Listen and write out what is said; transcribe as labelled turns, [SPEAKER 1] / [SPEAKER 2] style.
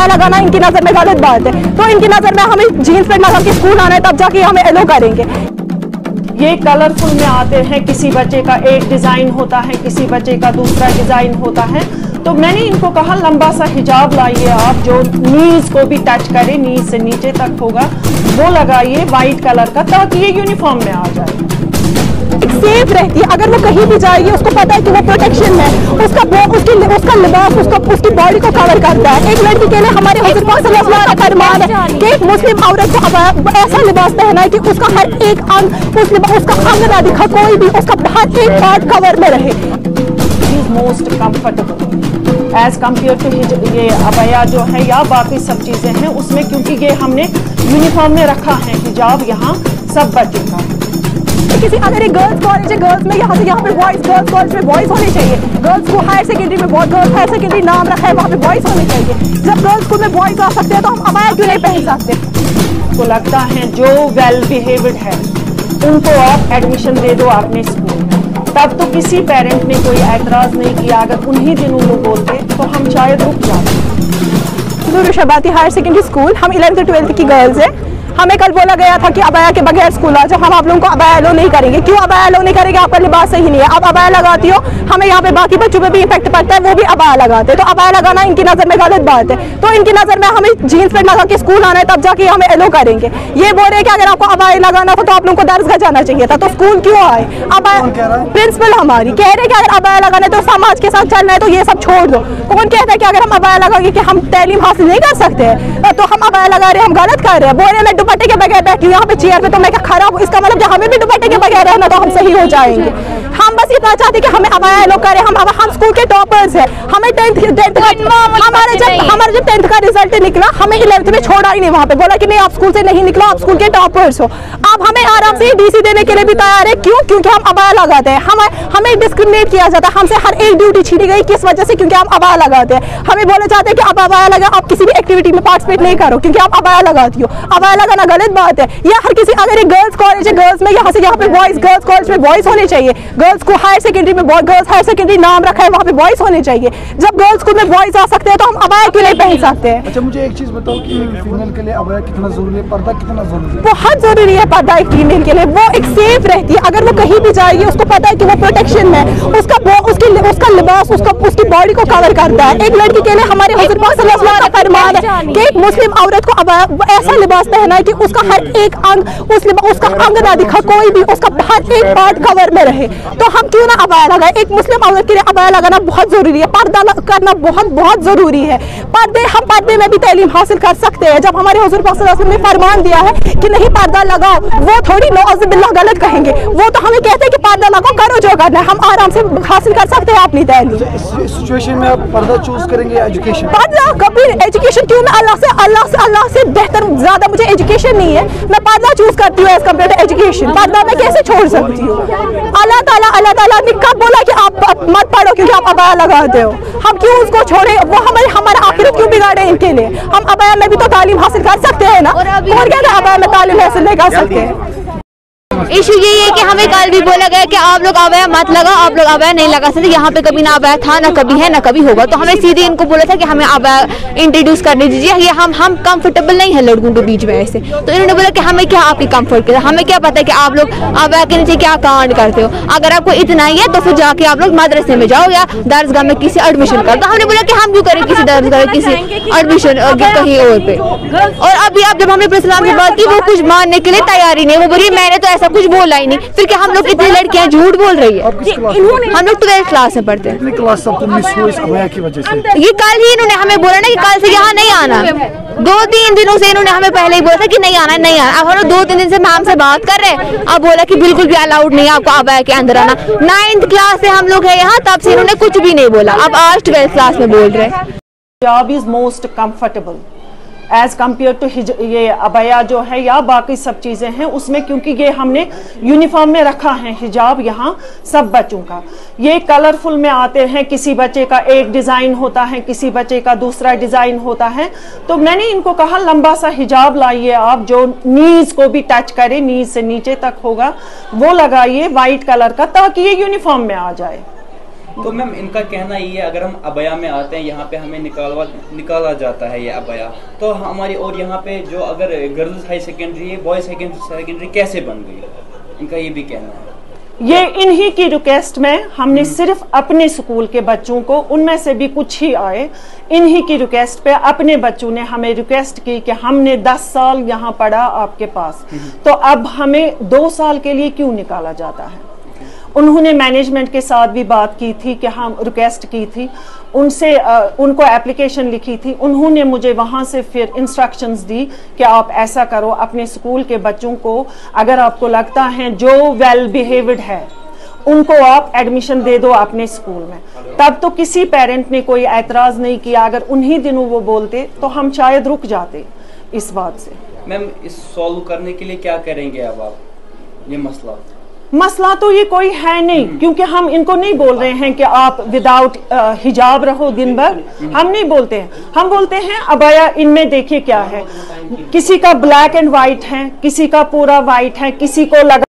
[SPEAKER 1] Abaya लगाना इनकी नजर में गलत बात है, तो इनकी नजर में हमें जीन्स पैंट लगा के स्कूल आना है, तब जाके हमें एलो करेंगे।
[SPEAKER 2] ये कलरफुल में आते हैं, किसी बच्चे का एक डिजाइन होता है, किसी बच्चे का दूसरा डिजाइन होता है। तो मैंने इनको कहा लंबा सा हिजाब लाइए आप, जो नीज को भी टच करे, नीज से नीचे तक होगा, वो लगाइए व्हाइट कलर का, ताकि ये यूनिफॉर्म में आ जाए।
[SPEAKER 1] सेफ रहती है, अगर वो कहीं भी जाएगी उसको पता है कि वो प्रोटेक्शन है, उसका लिबास उसकी बॉडी को कवर करता है। एक लड़की के लिए हमारे हुज़ूर पाक सल्लल्लाहु अलैहि वसल्लम का फरमान है कि एक मुस्लिम औरत को ऐसा लिबास पहना है कि उसका हर एक अंग, उसका अंग ना दिखा, कोई भी उसका हर एक पार्ट कवर में रहे।
[SPEAKER 2] Most comfortable as compare to ये अबाया जो है या बाकी सब चीजें हैं उसमें, क्योंकि ये हमने यूनिफॉर्म में रखा है हिजाब यहाँ सब बच्चों का।
[SPEAKER 1] किसी अगर एक गर्ल्स कॉलेज है, गर्ल्स में यहाँ से यहाँ पे बॉयज, गर्ल्स कॉलेज में बॉयज होने चाहिए, गर्ल्स को हायर सेकेंडरी में गर्ल्स हायर सेकेंडरी नाम रखा है, वहाँ पे बॉयज होने चाहिए। जब गर्ल्स स्कूल में बॉयज आ सकते हैं तो हम अबाया क्यों नहीं पहन सकते?
[SPEAKER 2] तो लगता है जो वेल बिहेव्ड है उनको आप एडमिशन दे दो अपने स्कूल में, तब तो किसी पेरेंट ने कोई एतराज नहीं किया। अगर उन्हीं दिनों लोग बोलते तो हम शायद रुक जाते।
[SPEAKER 1] नूर शबाती हायर सेकेंडरी स्कूल, हम 11th 12th की गर्ल्स हैं। हमें कल बोला गया था कि अबाया के बगैर स्कूल आ जाओ, हम आप लोगों को अबाया अलो नहीं करेंगे। क्यों अबाया अलो नहीं करेंगे? आपका लिबास सही नहीं है। आप अबाया लगाती हो, हमें यहाँ पे बाकी बच्चों पे भी इफेक्ट पड़ता है, वो भी अबाया लगाते हैं, तो अबाया लगाना इनकी नज़र में गलत बात है। तो इनकी नज़र में हमें जीन्स पैंट लगा के स्कूल आना है, तब जाके हमें एलो करेंगे। ये बोल रहे हैं कि अगर आपको अबाया लगाना था तो आप लोगों को दरसगाह जाना चाहिए था, तो स्कूल क्यों आए? अबाया प्रिंसिपल हमारी कह रहे हैं कि अगर अबाया लगाना है तो समाज के साथ चलना है तो ये सब छोड़ दो। कौन कहता है कि अगर हम अबाया लगाएंगे कि हम तालीम हासिल नहीं कर सकते हैं? तो हम अबाया लगा रहे हैं, हम गलत कर रहे हैं। बोल रहे हैं मैं दुपट्टे के बगैर बैठी यहाँ पे चेयर पे, तो मैं क्या खराब? इसका मतलब कि हमें भी दुपट्टे के बगैर रहना तो हम सही हो जाएंगे। हम बस इतना चाहते कि हमें अबाया लोग करें। हम स्कूल के टॉपर्स हैं, हमें हमारा जब 10th का रिजल्ट निकला, हमें 11th में छोड़ा ही नहीं, वहाँ पे बोला कि नहीं आप स्कूल से नहीं निकलो, आप स्कूल के टॉपर्स हो। अब हमें आराम से डीसी देने के लिए भी तैयार है। क्यों? क्योंकि हम अबाया लगाते हैं। हमें डिस्क्रिमिनेट किया जाता है, हमसे हर एक ड्यूटी छीनी गई। किस वजह से? क्योंकि हम अबाया लगाते हैं। हमें बोले जाते हैं कि आप अबाया लगा, आप किसी भी एक्टिविटी में पार्टिसिपेट नहीं करो क्योंकि आप अबाया लगाती हो। अबाया लगाना गलत बात है। या हर किसी अगर एक गर्ल्स कॉलेज है, गर्ल्स में यहाँ से यहाँ पे बॉयज, गर्ल्स कॉलेज में बॉयज होने चाहिए, गर्ल्स को हायर सेकेंडरी में गर्ल्स हायर सेकेंडरी नाम रखा है, वहाँ पे बॉयज होने चाहिए। जब गर्ल्स स्कूल में बॉयज आ सकते हैं तो हम अबाया क्यों नहीं पहन सकते हैं?
[SPEAKER 3] अच्छा मुझे एक चीज बताओ कि फीमेल के लिए अबाया कितना जरूरी है, पर्दा कितना जरूरी है?
[SPEAKER 1] बहुत जरूरी है पर्दा एक फीमेल के लिए। वो एक सेफ रहती है, अगर वो कहीं भी जाएगी उसको पता है कि वो प्रोटेक्शन है, उसका लिबास उसकी बॉडी को कवर करता है। एक लड़की के लिए हमारे हुज़ूर पाक सल्लल्लाहु अलैहि वसल्लम का फरमान है कि एक मुस्लिम औरत को ऐसा लिबास पहना है कि उसका हर एक अंग, उसका अंग ना दिखा, कोई भी उसका हर एक पार्ट कवर में रहे। तो हम क्यों ना अबाया लगाए? एक मुस्लिम औरत के लिए अबाया लगाना बहुत जरूरी है, पर्दा करना बहुत बहुत जरूरी है। हम पर्दे में भी तालीम हासिल कर सकते हैं। जब हमारे हुज़ूर पाक सल्लल्लाहु अलैहि वसल्लम ने फरमान दिया है कि नहीं पर्दा लगाओ, वो थोड़ी नौज़ुबिल्लाह गलत कहेंगे, वो तो हमें कहते हैं कि पर्दा लगाओ, करो जो करना है, हम आराम से हासिल कर सकते हैं अपनी तालीम।
[SPEAKER 3] इस सिचुएशन में आप पर्दा चूज करेंगे एजुकेशन?
[SPEAKER 1] पर्दा कभी एजुकेशन क्यों? मैं अल्लाह से बेहतर ज्यादा मुझे एजुकेशन नहीं है, मैं पर्दा चूज करती हूँ एज कम्पेयर टू एजुकेशन। पर्दा मैं कैसे छोड़ सकती हूँ? अल्लाह ताला ने कब बोला कि आप मत पढ़ो क्योंकि आप अबाया लगाते हो? हम क्यों उसको छोड़े? वो हमारा आखिरत क्यों बिगाड़े इनके लिए? हम अबाया में भी तो तालीम हासिल कर सकते हैं ना। कौन कहता है अबाया में तालीम हासिल नहीं कर सकते?
[SPEAKER 4] इशू यही है कि हमें कल भी बोला गया कि आप लोग अबाया मत लगाओ, आप लोग अबाया नहीं लगा सकते। यहाँ पे कभी ना अबाया था, ना कभी है, ना कभी होगा। तो हमें सीधे इनको बोला था कि हमें अबाया इंट्रोड्यूस करने दीजिए, ये हम कंफर्टेबल नहीं है लड़कों के बीच में ऐसे। तो इन्होंने बोला कि हमें क्या आपकी कंफर्ट के, हमें क्या पता है कि आप लोग अबाया के नीचे क्या कांड करते हो। अगर आपको इतना ही है तो फिर जाके आप लोग मदरसे में जाओ या दरसगाह में किसी एडमिशन कर। तो हमने बोला कि हम क्यों करें किसी दरसगाह में किसी एडमिशन कहीं और पे। और अभी अब जब हमने प्रिंसिपल से बात की, वो कुछ मानने के लिए तैयारी नहीं। वो बोली मैंने तो ऐसा कुछ बोला ही नहीं। फिर क्या हम लोग इतनी लड़कियां झूठ बोल रही है? हम लोग 12th क्लास में पढ़ते हैं।
[SPEAKER 3] क्लास सब तो मिस हुई इस अबाया की वजह से।
[SPEAKER 4] ये कल ही इन्होंने हमें बोला ना कि कल से यहाँ नहीं आना। 2-3 दिनों से इन्होंने हमें पहले ही बोला था कि नहीं आना नहीं आना। अब हम लोग 2-3 दिन से मैम से बात कर रहे हैं, अब बोला कि बिल्कुल भी अलाउड नहीं है आपको अबाया के अंदर आना। 9th क्लास से हम लोग है यहाँ, तब से इन्होंने कुछ भी नहीं बोला। अब आज 12th क्लास में बोल रहे हैं।
[SPEAKER 2] हिजाब is most comfortable as compare to ये अबाया जो है या बाकी सब चीज़ें हैं उसमें, क्योंकि ये हमने यूनिफॉर्म में रखा है हिजाब यहाँ सब बच्चों का। ये कलरफुल में आते हैं, किसी बच्चे का एक डिज़ाइन होता है, किसी बच्चे का दूसरा डिज़ाइन होता है। तो मैंने इनको कहा लंबा सा हिजाब लाइए आप, जो नीज को भी टच करे, नीज से नीचे तक होगा, वो लगाइए वाइट कलर का, ताकि ये यूनिफॉर्म में आ जाए।
[SPEAKER 5] तो मैम इनका कहना ये है, अगर हम अबया में आते हैं यहाँ पे हमें निकाला जाता है ये अबया, तो हमारी और यहाँ पे जो अगर गर्ल्स हाई सेकेंडरी है, बॉयज सेकेंडरी कैसे बन गई, इनका ये भी कहना है।
[SPEAKER 2] ये इन्हीं की रिक्वेस्ट में हमने सिर्फ अपने स्कूल के बच्चों को, उनमें से भी कुछ ही आए, इन्हीं की रिक्वेस्ट पे अपने बच्चों ने हमें रिक्वेस्ट की कि हमने 10 साल यहाँ पढ़ा आपके पास, तो अब हमें 2 साल के लिए क्यों निकाला जाता है। उन्होंने मैनेजमेंट के साथ भी बात की थी कि हम रिक्वेस्ट की थी उनसे, उनको एप्लीकेशन लिखी थी, उन्होंने मुझे वहाँ से फिर इंस्ट्रक्शंस दी कि आप ऐसा करो, अपने स्कूल के बच्चों को अगर आपको लगता है जो वेल बिहेव्ड है उनको आप एडमिशन दे दो अपने स्कूल में। तब तो किसी पेरेंट ने कोई ऐतराज़ नहीं किया, अगर उन्हीं दिनों वो बोलते तो हम शायद रुक जाते इस बात से।
[SPEAKER 5] मैम इस सॉल्व करने के लिए क्या करेंगे अब आप, ये मसला
[SPEAKER 2] तो ये कोई है नहीं, क्योंकि हम इनको नहीं बोल रहे हैं कि आप विदाउट हिजाब रहो दिन भर, हम नहीं बोलते हैं। हम बोलते हैं अबाया इनमें देखिए क्या है, किसी का ब्लैक एंड व्हाइट है, किसी का पूरा व्हाइट है, किसी को लगा